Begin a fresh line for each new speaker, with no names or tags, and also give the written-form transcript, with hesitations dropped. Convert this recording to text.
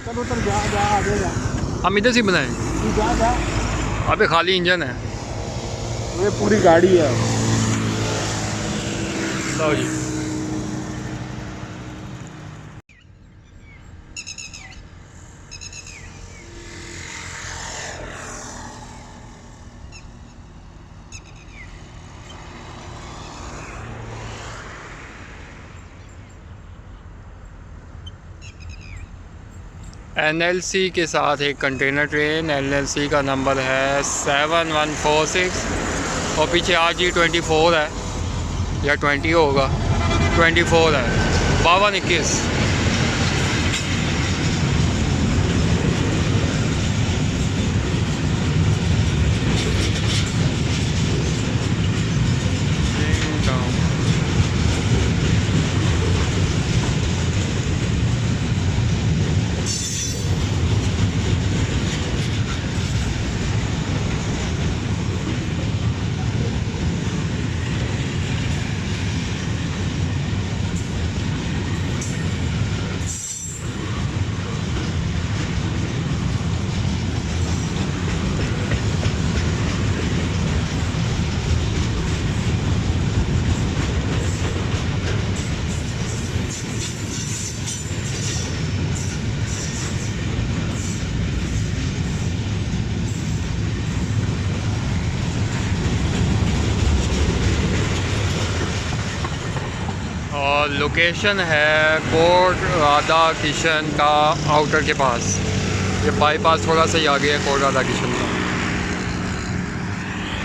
चलो चल जा जा आगे जा।
हम इधर से बनाए।
तू जा जा।
अबे खाली इंजन है।
ये पूरी गाड़ी है।
लो जी। NLC के साथ एक कंटेनर ट्रेन, NLC का नंबर है 7146 और पीछे RG24 है या 20 होगा, 24 है, 5221। और लोकेशन है कोट राधा किशन का आउटर के पास। ये बाईपास थोड़ा सा ही आगे है कोट राधा किशन का।